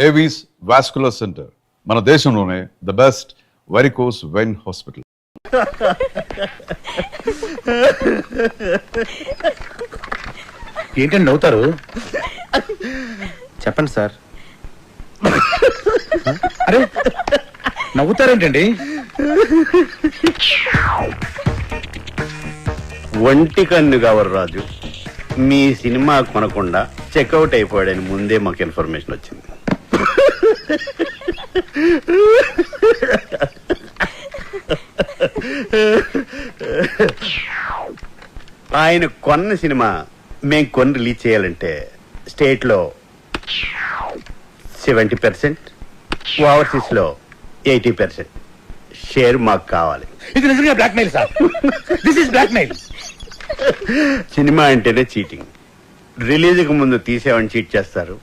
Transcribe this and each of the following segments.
Avis vascular centre, మన దేశంలోనే the best varicose vein hospital. ఏంటండి నవ్వుతారు? చెప్పండి సార్. అరే నవ్వుతారేంటండి? ఒంటి కన్ను గవర్ రాజు మీ సినిమా కొనకుండా చెక్అవుట్ అయిపోయాడని ముందే మాకు ఇన్ఫర్మేషన్ వచ్చింది. ఆయన కొన్న సినిమా మేము కొని రిలీజ్ చేయాలంటే స్టేట్లో 70%, ఓవర్సీస్లో 80% షేర్ మాకు కావాలి. ఇది నిజంగా blackmail sir. This is blackmail. Cinema అంటేనే చీటింగ్. రిలీజ్కి ముందు తీసేవాడిని చీట్ చేస్తారు,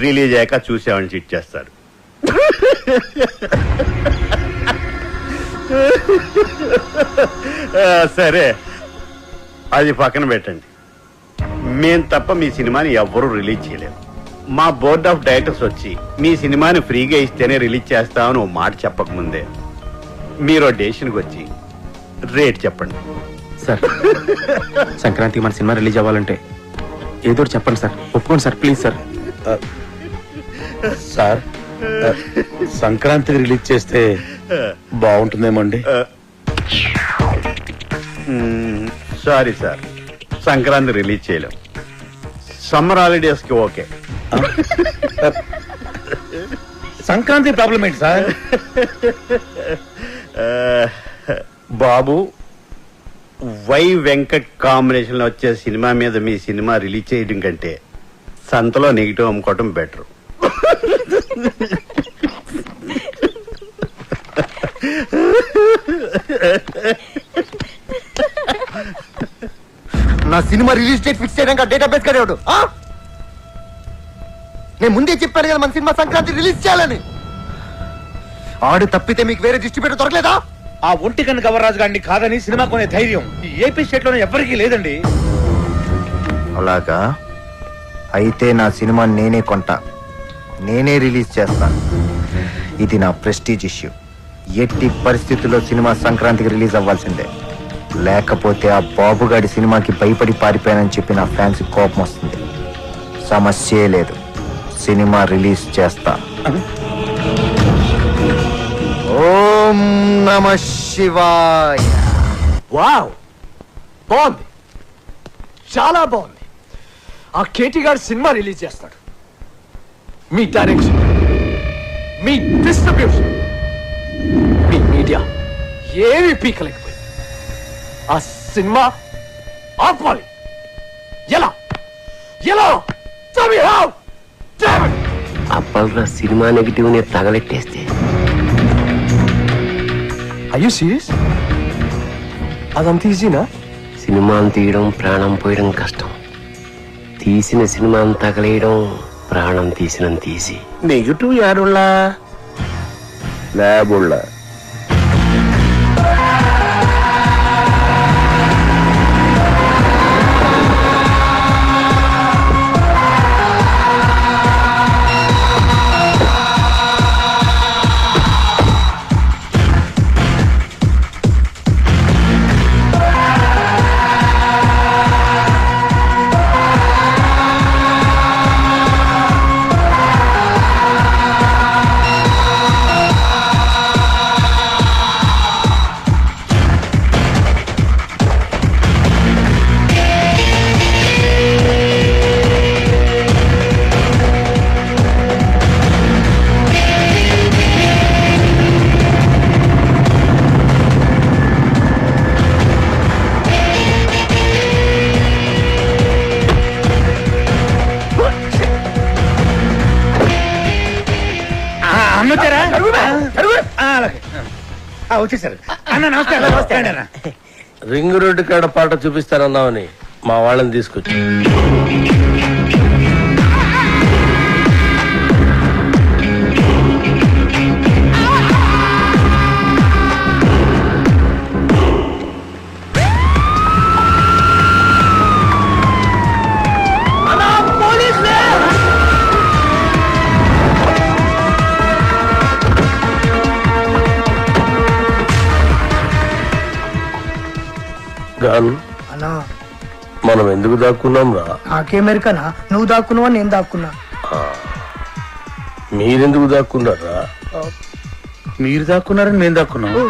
రిలీజ్ అయ్యాక చూసేవాడిని చీట్ చేస్తారు. సరే అది పక్కన పెట్టండి. మేం తప్ప మీ సినిమాని ఎవ్వరూ రిలీజ్ చేయలేము. మా బోర్డ్ ఆఫ్ డైరెక్టర్స్ వచ్చి మీ సినిమాని ఫ్రీగా ఇస్తేనే రిలీజ్ చేస్తామని ఓ మాట చెప్పకముందే మీరు డెసిషన్కి వచ్చి రేట్ చెప్పండి. సార్ సంక్రాంతికి మన సినిమా రిలీజ్ అవ్వాలంటే ఏదో ఒకటి చెప్పండి సార్. ఒప్పుకోండి సార్, ప్లీజ్ సార్. సార్ సంక్రాంతికి రిలీజ్ చేస్తే బాగుంటుందేమో అండి. సారీ సార్, సంక్రాంతి రిలీజ్ చేయలేం. సమ్మర్ హాలిడేస్కి ఓకే. సంక్రాంతి ప్రాబ్లం ఏంటి sir? Babu Y Venkat combination లో వచ్చే సినిమా మీద మీ సినిమా రిలీజ్ చేయడం కంటే సంతలో నెగిటివ్ అమ్ముకోవటం బెటర్. నా సినిమా రిలీజ్ డేట్ ఫిక్స్ చేయడానికి డేటాబేస్ కదేవాడు. నేను ముందే చెప్పాను కదా మన సినిమా సంక్రాంతి రిలీజ్ చేయాలని. ఆడు తప్పితే మీకు వేరే డిస్ట్రిబ్యూటర్ దొరకలేదా? ఆ ఒంటి కన్ను గవర్రాజు గారిని కాదని సినిమా కొనే ధైర్యం ఈ ఏపీ స్టేట్ లోనే ఎవరికీ లేదండి. అలాగా అయితే నా సినిమా నేనే కొంటా, నేనే రిలీజ్ చేస్తాను. ఇది నా ప్రెస్టీజ్ ఇష్యూ. ఎట్టి పరిస్థితుల్లో సినిమా సంక్రాంతికి రిలీజ్ అవ్వాల్సిందే. లేకపోతే ఆ బాబుగాడి సినిమాకి భయపడి పారిపోయానని చెప్పి నా ఫ్యాన్స్ కోపం వస్తుంది. సమస్యే లేదు, సినిమా రిలీజ్ చేస్తా. ఓం నమః శివాయ. వావ్, బాగుంది, చాలా బాగుంది. ఆ కేటీ గారు సినిమా రిలీజ్ చేస్తాడు. మీ డైరెక్షన్, మీ డిస్ట్రిబ్యూషన్, మీ మీడియా ఏమి పీకలేకపోయింది. ఆ సినిమా ఆపాలి. ఎలా ఎలా అప్పట్లో సినిమా నెగిటివ్ ని తగలెట్టేస్తే అయ్యో సీరియస్? అదంత ఈజీనా? సినిమాను తీయడం ప్రాణం పోయడం కష్టం. తీసిన సినిమాను తగలేయడం ప్రాణం తీసినంత తీసి. నెగిటివ్ యారులా ల్యాబుల్లా. వచ్చేసారు అన్న. నమస్తే అన్న. రింగ్ రోడ్డు కాడ పాట చూపిస్తానన్నావని మా వాళ్ళని తీసుకొచ్చి గాన్ అన్నా మనం ఎందుకు దాక్కున్నాం రా? నాకేమెరికనా నువ్వు దాక్కున్నావా నేను దాక్కున్నా మీరెందుకు దాక్కున్నారా? మీరు దాక్కున్నారని నేను దాక్కున్నాను.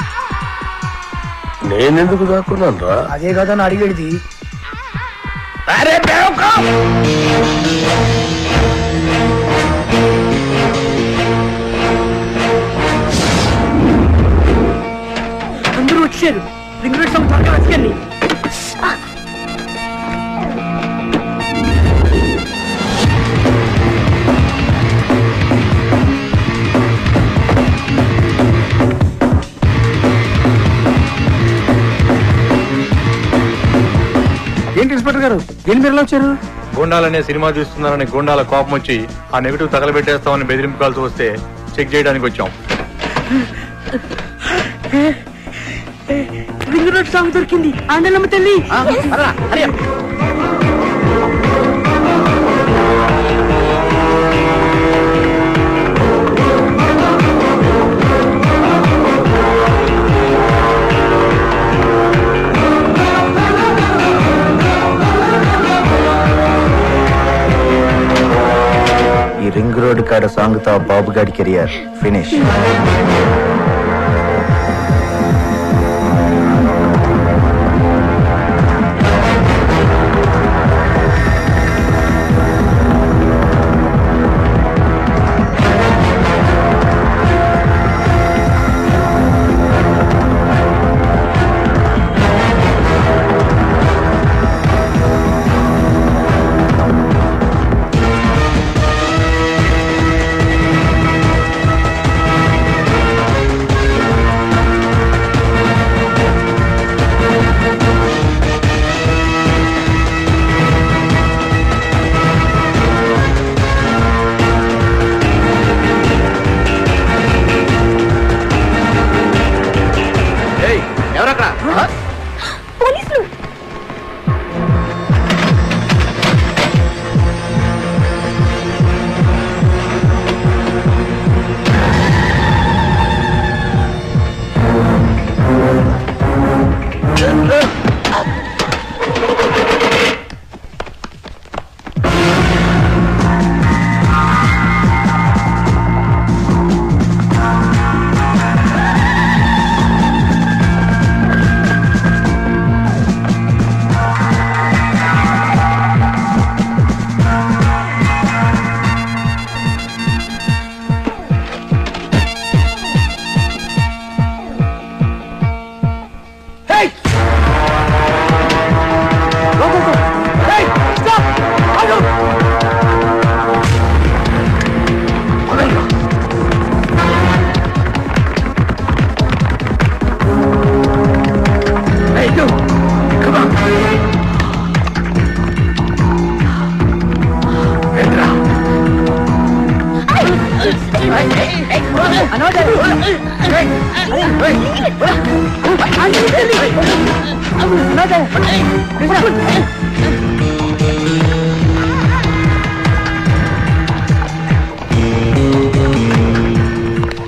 నేనెందుకు దాక్కున్నాను రా? అదే కదా నా అడిగేది. అందరూ వచ్చారు. రింగ్ రోడ్ సాంగ్ త్వరగా వచ్చేయండి. ఏంటి ఇన్స్పెక్టర్ గారు ఏం మీరు ఎలా వచ్చారు? గోండాలనే సినిమా తీస్తున్నారని గోండాల కోపం వచ్చి ఆ నెగటివ్ తగలబెట్టేస్తామని బెదిరింపు కాల్సి వస్తే చెక్ చేయడానికి వచ్చాం. రింగ్ రోడ్ సాంగ్ దొరికింది. ఆండలమ్మ తల్లి. ఈ రింగ్ రోడ్ కాడ సాంగ్ తో బాబు గారి కెరియర్ ఫినిష్.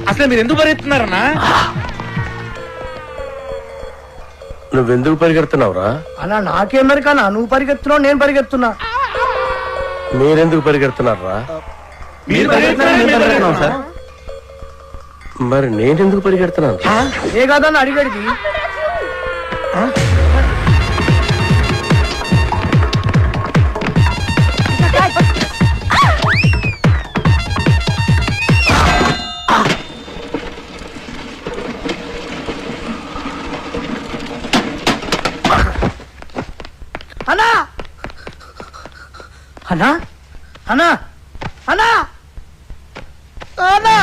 అసలు మీరు ఎందుకు పరిగెత్తున్నారన్నా? నువ్వెందుకు పరిగెడుతున్నావురా? అలా నాకేమెరికనా నువ్వు పరిగెత్తున్నావు నేను పరిగెత్తున్నా. మీరెందుకు పరిగెడుతున్నారా? సార్ మరి నేనెందుకు పరిగెడుతున్నాను? ఏ కదా నా అడిగేది. అన్నా అన్నా అన్నా అన్నా అన్నా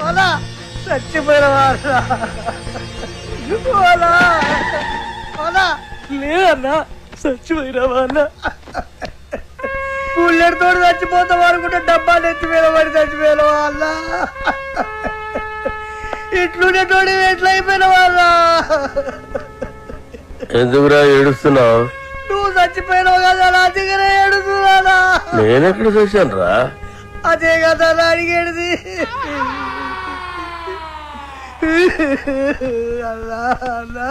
అన్నా చచ్చిపోయిన వారా లేదన్నా చచ్చిపోయిన వాళ్ళ బుల్లెట్ తోడు చచ్చిపోతాం అనుకుంటే డబ్బాలు ఎత్తిపోయిన వాడి చచ్చిపోయిన వాళ్ళ ఇట్లుండేటోడి ఎట్లా అయిపోయిన వాళ్ళ. ఎందుకురా ఏడుస్తున్నావు? నువ్వు చచ్చిపోయినావు కదా నా దగ్గర ఏడుస్తున్నానా? నేనెక్కడ చూశాను రా? అదే కదా నా అడిగేది. అల్లా అల్లా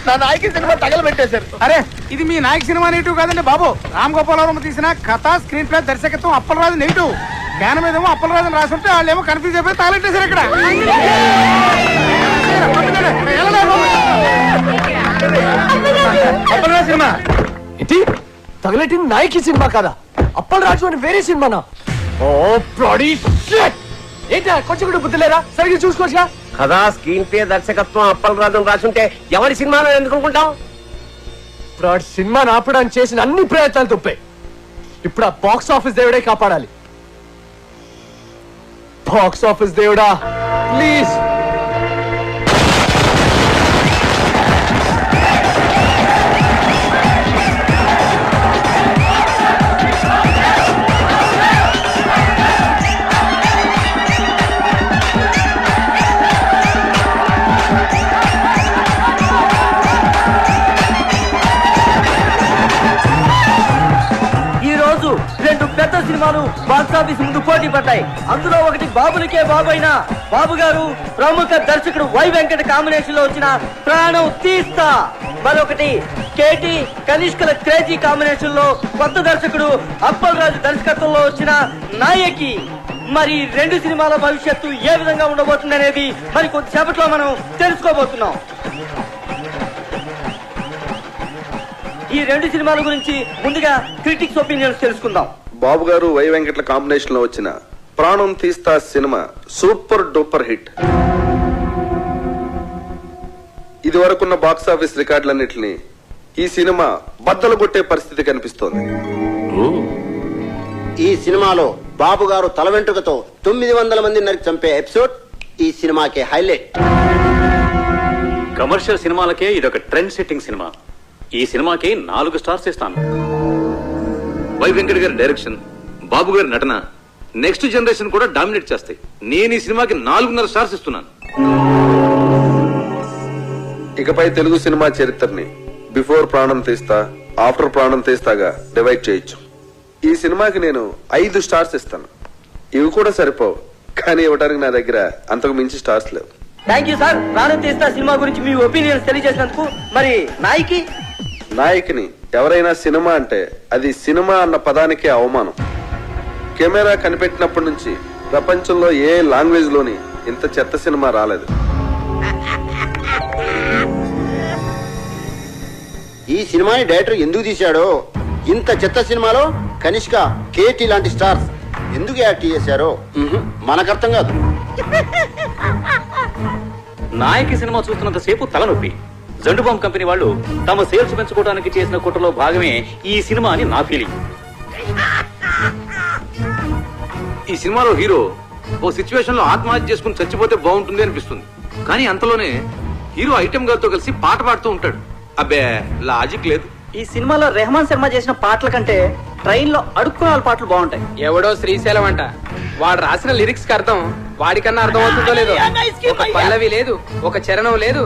నా నాయకి సినిమా తగలబెట్టేశారు. అరే ఇది మీ నాయక సినిమా నెగిటివ్ కాదండి బాబు. రామ్ గోపాలవరం తీసిన కథ, స్క్రీన్ ప్లే, దర్శకత్వం అప్పలరాజు నెగిటివ్. జ్ఞానం ఏదేమో అప్పలరాజు రాసి ఉంటే వాళ్ళు ఏమో కన్ఫ్యూజ్ అయిపోయి తగలెట్టేశారు ఇక్కడ. అప్పలరాజు సినిమా ఏంటి తగలెట్టింది నాయకి సినిమా కదా, అప్పలరాజు అని వేరే సినిమానా? ఓ బ్లడీ షిట్! ఏంటా కొంచెం కూడా బుద్ధి లేరా? సరిగ్గా చూసుకోవచ్చుగా. కదా స్క్రీన్ ప్లే దర్శకత్వం అప్పలరాజు రాసుంటే ఎవరి సినిమాలో ఎందుకు అనుకుంటాం? ఇప్పుడు ఆ సినిమాని ఆపడానికి చేసిన అన్ని ప్రయత్నాలు తప్పాయి. ఇప్పుడు ఆ బాక్స్ ఆఫీస్ దేవుడే కాపాడాలి. బాక్స్ ఆఫీస్ దేవుడా ప్లీజ్. రెండు పెద్ద సినిమాలు బాక్స్ ఆఫీస్ ముందు పోటీ పడ్డాయి. అందులో ఒకటి బాబునికే బాబు అయిన బాబు గారు ప్రముఖ దర్శకుడు వై వెంకట కాంబినేషన్ లో వచ్చిన ప్రాణం తీస్తా, మరొకటి కేటీ కనిష్కల క్రేజీ కాంబినేషన్ లో కొత్త దర్శకుడు అప్పలరాజు దర్శకత్వంలో వచ్చిన నాయకి. మరి రెండు సినిమాల భవిష్యత్తు ఏ విధంగా ఉండబోతుంది అనేది మరి కొద్దిసేపట్లో మనం తెలుసుకోబోతున్నాం. ఈ రెండు సినిమాల గురించి ముందుగా క్రిటిక్స్ ఒపీనియన్స్ తెలుసుకుందాం. బాబు గారు వై వెంకట్ల కాంబినేషన్ లో వచ్చిన ప్రాణం తీస్తా సినిమా సూపర్ డూపర్ హిట్. ఇది వరకున్న బాక్స్ ఆఫీస్ రికార్డులన్నింటినీ ఈ సినిమా బద్దలు కొట్టే పరిస్థితి కనిపిస్తోంది. ఈ సినిమాలో బాబు గారు తల వెంట్రుకతో 900 మంది నరికి చంపే ఎపిసోడ్ ఈ సినిమాకే హైలైట్. కమర్షియల్ సినిమాలకే ఇదొక ట్రెండ్ సెట్టింగ్ సినిమా. ఈ సినిమాకి 4 స్టార్స్ ఇస్తాను. వై వెంకట గారి డైరెక్షన్, బాబు గారి నటన నెక్స్ట్ జనరేషన్ కూడా డామినేట్ చేస్తాయి. నేను ఈ సినిమాకి 4.5 స్టార్స్ ఇస్తున్నాను. ఇకపై తెలుగు సినిమా చరిత్రని బిఫోర్ ప్రాణం తీస్తా, ఆఫ్టర్ ప్రాణం తీస్తాగా డివైడ్ చేయొచ్చు. ఈ సినిమాకి నేను 5 స్టార్స్ ఇస్తాను. ఇవి కూడా సరిపోవు, కానీ ఇవ్వడానికి నా దగ్గర అంతకు మించి స్టార్స్ లేవు. Thank you sir. ప్రాణం తీస్తా సినిమా గురించి మీ ఒపీనియన్స్ తెలియజేసినందుకు. మరి నాయకిని ఎవరైనా సినిమా అంటే అది సినిమా అన్న పదానికే అవమానం. కెమెరా కనిపెట్టినప్పటి నుంచి ప్రపంచంలో ఏ లాంగ్వేజ్ లోని ఇంత చెత్త సినిమా రాలేదు. ఈ సినిమాని డైరెక్టర్ ఎందుకు తీశాడో, ఇంత చెత్త సినిమాలో కనిష్క, కేటీ లాంటి స్టార్స్ ఎందుకు యాక్ట్ చేశారో మనకు అర్థం కాదు. నాయకి సినిమా చూస్తున్నంత సేపు తలనొప్పి. జండుబాంబ్ కంపెనీ వాళ్ళు తమ సేల్స్ పెంచుకోవడానికి చేసిన కుట్రలో భాగమే ఈ సినిమా అని నా ఫీలింగ్. ఈ సినిమాలో హీరో ఓ సిచ్యువేషన్ లో ఆత్మహత్య చేసుకుని చచ్చిపోతే బాగుంటుంది అనిపిస్తుంది. కానీ అంతలోనే హీరో ఐటెం గారితో కలిసి పాట పాడుతూ ఉంటాడు. అబ్బే లాజిక్ లేదు. ఈ సినిమాలో రెహమాన్ శర్మ చేసిన పాటల కంటే ట్రైన్ లో అడుక్కున్న పాటలు బాగుంటాయి. ఎవడో శ్రీశైలం అంట, వాడు రాసిన లిరిక్స్ కి అర్థం వాడికన్నా అర్థం అవుతుందో లేదో. ఒక పల్లవి లేదు, ఒక చరణం లేదు.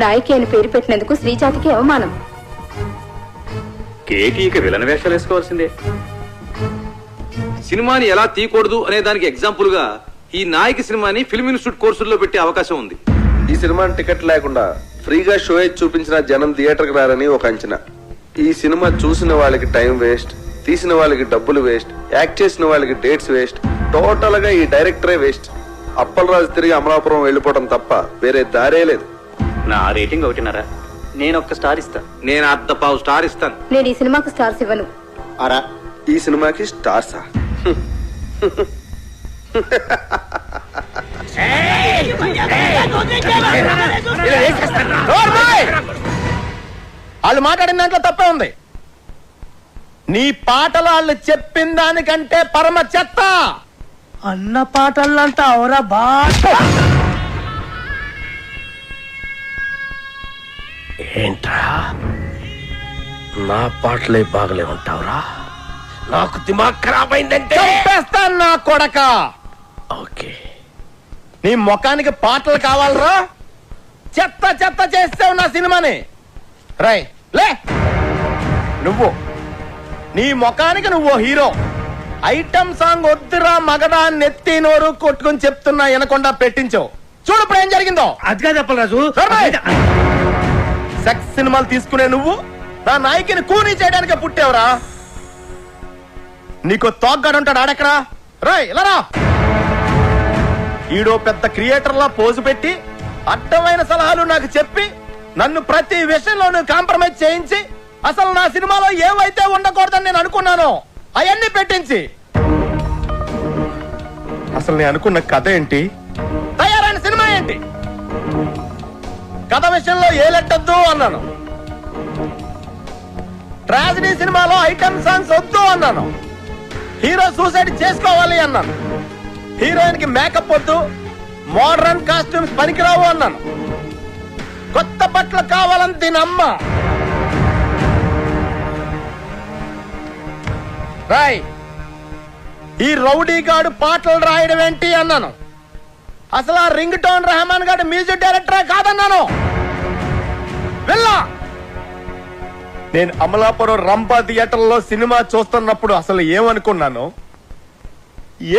నాయకి అని పేరు పెట్టినందుకు శ్రీజాతికి అవమానం. కేటీకి విలన్ వేషాలు వేసుకోవాల్సిందే. సినిమాని ఎలా తీయకూడదు అనే దానికి ఎగ్జాంపుల్ గా ఈ నాయకి సినిమాని ఫిల్మ్ ఇన్స్టిట్యూట్ కోర్సుల్లో పెట్టే అవకాశం ఉంది. ఈ సినిమాని టికెట్ లేకుండా ఫ్రీగా షో చూపించిన జనం థియేటర్కి రారని ఒక అంచనా. ఈ సినిమా చూసిన వాళ్ళకి టైం వేస్ట్, తీసిన వాళ్ళకి డబ్బులు వేస్ట్, యాక్ట్ చేసిన వాళ్ళకి డేట్స్ వేస్ట్, టోటల్ గా ఈ డైరెక్టరే వేస్ట్. అప్పలరాజు తిరిగి అమలాపురం వెళ్ళిపోవడం తప్ప వేరే దారే లేదు. నా రేటింగ్ 1.5. నేను 1 స్టార్ ఇస్తాను. నేను 1/2 స్టార్ ఇస్తాను. నేను ఈ సినిమాకు స్టార్స్ ఇవ్వను. అరా ఈ సినిమాకి స్టార్సా? వాళ్ళు మాట్లాడిన దాంట్లో తప్పే ఉంది. నీ పాటలు వాళ్ళు చెప్పిన దానికంటే పరమ చెత్త. అన్న పాటలంతా అవరా బా ఏంట్రా నా పాటలే బాగలే ఉంటావురా? నాకు దిమాగ్ ఖరాబ్ అయిందంటే చంపేస్తాను నా కొడక. ఓకే, నీ ముఖానికి పాటలు కావాలరా? చెత్త చెత్త చేస్తావు నా సినిమాని. రై లే, నువ్వు నీ ముఖానికి నువ్వు హీరో. ఐటమ్ సాంగ్ వద్దురా మగడా నెత్తి నోరు కొట్టుకుని చెప్తున్నా వినకుండా పెట్టించావు. చూడు ఇప్పుడు ఏం జరిగిందో. అదిగా చెప్పరాజు. సెక్స్ సినిమాలు తీసుకునే నువ్వు నా నాయకిని కూనీ చేయడానికి పుట్టావురా. నీకు తోగ్గాడుంటాడు ఆడెక్కడా? రాయ్ ఇలా రా. ఈడో పెద్ద క్రియేటర్ లా పోజు పెట్టి అడ్డమైన సలహాలు నాకు చెప్పి నన్ను ప్రతి విషయంలోనూ కాంప్రమైజ్ చేయించి అసలు నా సినిమాలో ఏవైతే ఉండకూడదని నేను అనుకున్నానో అవన్నీ పెట్టించి అసలు నేను అనుకున్న కథ ఏంటి, తయారైన సినిమా ఏంటి? కథ విషయంలో ఏ లెట్టొద్దు అన్నాను. ట్రాజడీ సినిమాలో ఐటమ్ సాంగ్స్ వద్దు అన్నాను. హీరో సూసైడ్ చేసుకోవాలి అన్నాను. హీరోయిన్ కి మేకప్ వద్దు, మోడర్న్ కాస్ట్యూమ్స్ పనికిరావు అన్నాను. కొత్త బట్టలు కావాలని దీని అమ్మ. రాయ్, ఈ రౌడీ గాడు పాటలు రాయడం ఏంటి అన్నాను. అసలు ఆ రింగ్ టోన్ రెహమాన్ గారు మ్యూజిక్ డైరెక్టరే కాదన్నాను. వెళ్ళా. నేను అమలాపురం రంపా థియేటర్లో సినిమా చూస్తున్నప్పుడు అసలు ఏమనుకున్నాను,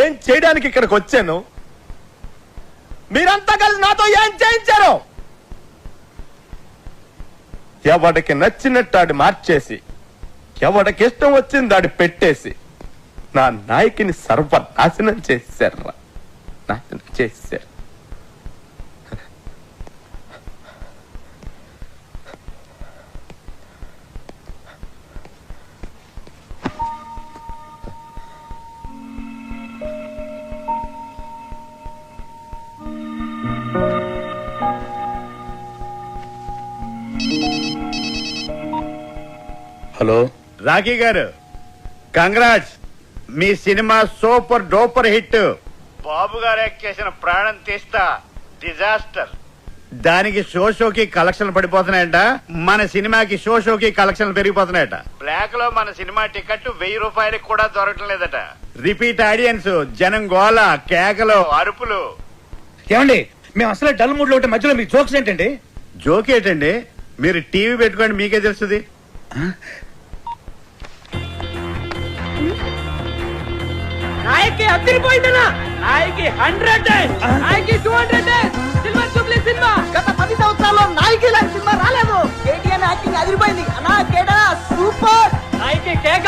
ఏం చేయడానికి ఇక్కడికి వచ్చాను, మీరంతా కలిసి నాతో ఏం చేయించారు? ఎవడికి నచ్చినట్టు ఆడి మార్చేసి ఎవడికి ఇష్టం వచ్చింది ఆడి పెట్టేసి నా నాయకిని సర్వనాశనం చేశారు. నాశనం చేశారు. హలో రాఖీ గారు, కంగ్రాట్స్. మీ సినిమా సూపర్ డూపర్ హిట్. బాబు గారు ఎక్కేసిన ప్రాణం తీస్తా డిజాస్టర్. దానికి షోకి కలెక్షన్లు పడిపోతున్నాయంట. మన సినిమాకి షోకి కలెక్షన్లు పెరిగిపోతున్నాయట. బ్లాక్ లో మన సినిమా టికెట్ 1000 రూపాయలకి కూడా దొరకటం లేదట. రిపీట్ ఆడియన్స్, జనం గోల, కేకలు, అరుపులు. ఏమండి, మేము అసలు డల్ మూడ్ లో ఉంటే మధ్యలో మీ జోక్స్ ఏంటండి? జోక్ ఏంటండి? మీరు టీవీ పెట్టుకోండి, మీకే తెలుస్తుంది. నాయకి అదిరిపోయిందనా? నాయకి 100, నాయకి 200. సిల్వర్ జూబ్లీ సినిమా గత 10 సంవత్సరాల్లో నాయకి లాంటి సినిమా రాలేదు. కేటీఆర్ యాక్టింగ్ అదిరిపోయింది అన్నా. కేడా సూపర్. నాయకి కేక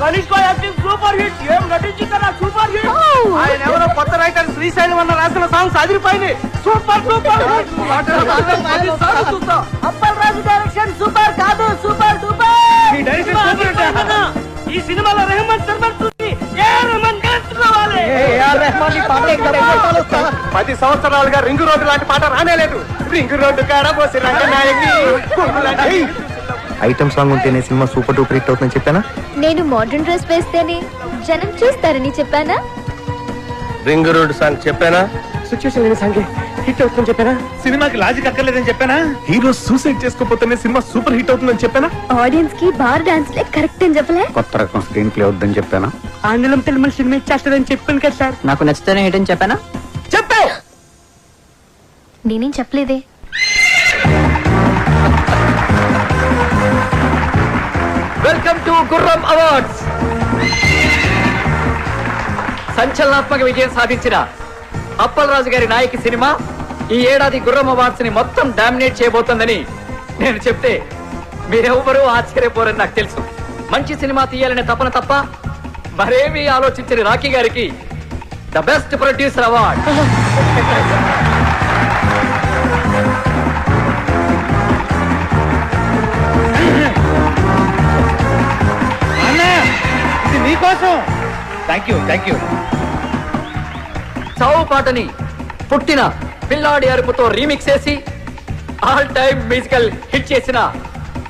కనిష్క యాక్టింగ్ సూపర్ హిట్. ఏం నటించిందన్నా, సూపర్ హిట్. ఆయన ఎవరో కొత్త రైటర్ శ్రీశైలం అన్న రాసిన సాంగ్స్ అదిరిపోయింది. Super super. Appal Raju direction super కాదు, సూపర్ డూపర్. ఈ సినిమాలో రెహమాన్ సర్వర్ చూసి రెహమాన్ కావాలి. 10 సంవత్సరాలుగా రింగు రోడ్డు లాంటి పాట రానేలేదు. రింగు రోడ్డు కాడ పోసి రంగనాయకి. ఐటమ్ సాంగ్ ఉంటేనే సినిమా సూపర్ డూపర్ హిట్ అవుతుందని చెప్పానా? నేను మోడర్న్ డ్రెస్ వేస్తేనే జనం చూస్తారని చెప్పానా? రింగ్ రోడ్ సాంగ్ చెప్పానా? సిచ్యువేషన్ లేని సాంగ్ హిట్ అవుతుందని చెప్పానా? సినిమాకి లాజిక్ అక్కర్లేదని చెప్పానా? హీరో సూసైడ్ చేసుకోపోతేనే సినిమా సూపర్ హిట్ అవుతుందని చెప్పానా? ఆడియన్స్ కి బార్ డాన్స్ లే కరెక్ట్ అని చెప్పలే? కొత్త రకం స్క్రీన్ ప్లే వద్దని చెప్పానా? ఆంగ్లం తెలుగు సినిమా ఇచ్చేస్తారని చెప్పాను కదా సార్. నాకు నచ్చితేనే హిట్ అని చెప్పానా? చెప్పావు. నేనేం చెప్పలేదే. వెల్కమ్ టు గుర్రం అవార్డ్స్. సంచలనాత్మక విజయం సాధించిన అప్పల్ రాజు గారి నాయకి సినిమా ఈ ఏడాది గుర్రం అవార్డ్స్ ని మొత్తం డామినేట్ చేయబోతోందని నేను చెప్తే మీరెవ్వరూ ఆశ్చర్యపోరని నాకు తెలుసు. మంచి సినిమా తీయాలనే తపన తప్ప మరేమీ ఆలోచించని రాఖీ గారికి ద బెస్ట్ ప్రొడ్యూసర్ అవార్డ్. ఇది మీకోసం. Thank you. చావు పాటని పుట్టిన పిల్లాడి అరుపుతో రీమిక్స్ చేసి ఆల్ టైమ్ మ్యూజికల్ హిట్ చేసిన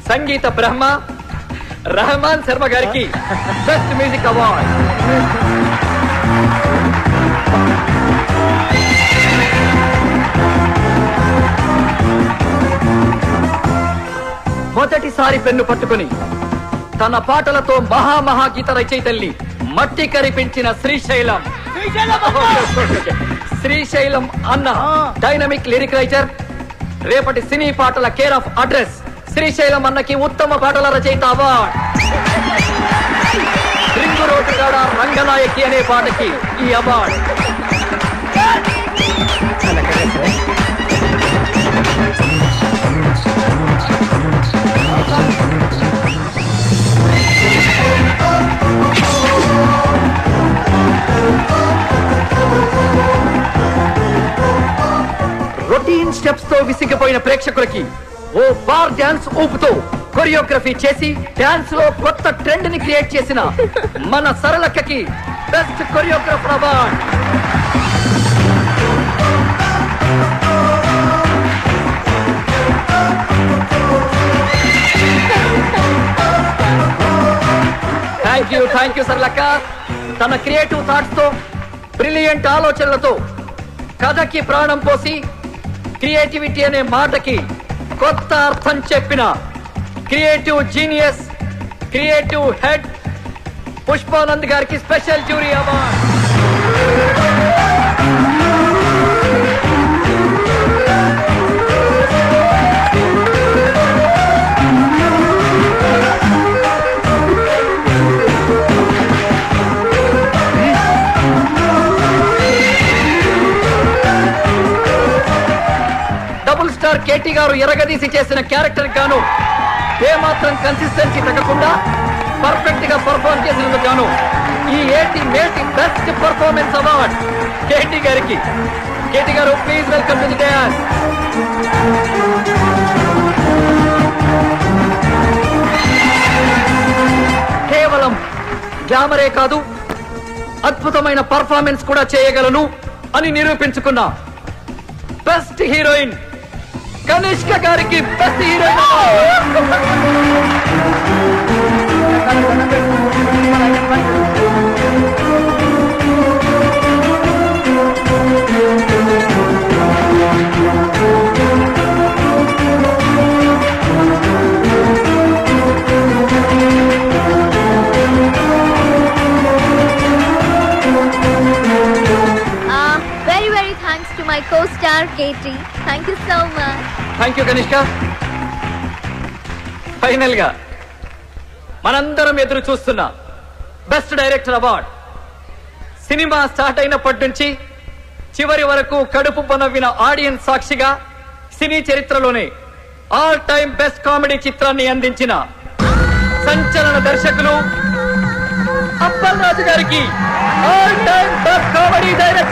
సంగీత బ్రహ్మ రెహమాన్ శర్మ గారికి బెస్ట్ మ్యూజిక్ అవార్డ్. మొదటిసారి పెన్ను పట్టుకుని తన పాటలతో మహాగీత రచయితల్ని మట్టి కరిపించిన శ్రీశైలం అన్న డైనమిక్ లిరిక్ రైటర్, రేపటి సినీ పాటల కేర్ ఆఫ్ అడ్రస్ శ్రీశైలం అన్నకి ఉత్తమ పాటల రచయిత అవార్డ్. రింగు రోడ్డుగాడ రంగనాయకి అనే పాటకి ఈ అవార్డ్. రొటీన్ స్టెప్స్ తో విసిగిపోయిన ప్రేక్షకులకి ఓ బార్ డాన్స్ ఊపుతో కొరియోగ్రఫీ చేసి డాన్స్ లో కొత్త ట్రెండ్ ని క్రియేట్ చేసిన మన సరళక్కకి best choreographer award. Thank you సరళక్క. తన క్రియేటివ్ థాట్స్ తో, బ్రిలియంట్ ఆలోచనలతో కథకి ప్రాణం పోసి క్రియేటివిటీ అనే మాటకి కొత్త అర్థం చెప్పిన creative genius, creative head Pushpanand గారికి special jury award. Double star KT గారు ఎరగదీసి చేసిన క్యారెక్టర్ గాను ఏమాత్రం కన్సిస్టెన్సీ తగ్గకుండా పర్ఫెక్ట్ గా పర్ఫార్మ్ చేసినందుకు గాను ఈ ఏటి బెస్ట్ పర్ఫార్మెన్స్ అవార్డ్ కేటీ గారికి. కేటీ గారు please welcome to the dance. కేవలం గ్లామరే కాదు, అద్భుతమైన పర్ఫార్మెన్స్ కూడా చేయగలను అని నిరూపించుకున్నా బెస్ట్ హీరోయిన్ కనిష్క గారికి best heroine very thanks to my co-star Katie. Thank you so much. Thank you Kanishka. Final గా మనందరం ఎదురు చూస్తున్న best director award. Cinema start అయినప్పటి నుంచి చివరి వరకు కడుపు పనవ్విన ఆడియన్స్ సాక్షిగా సినీ చరిత్రలోనే ఆల్ టైమ్ బెస్ట్ కామెడీ చిత్రాన్ని అందించిన సంచలన దర్శకులు అప్పల్ రాజు గారికి all time best comedy director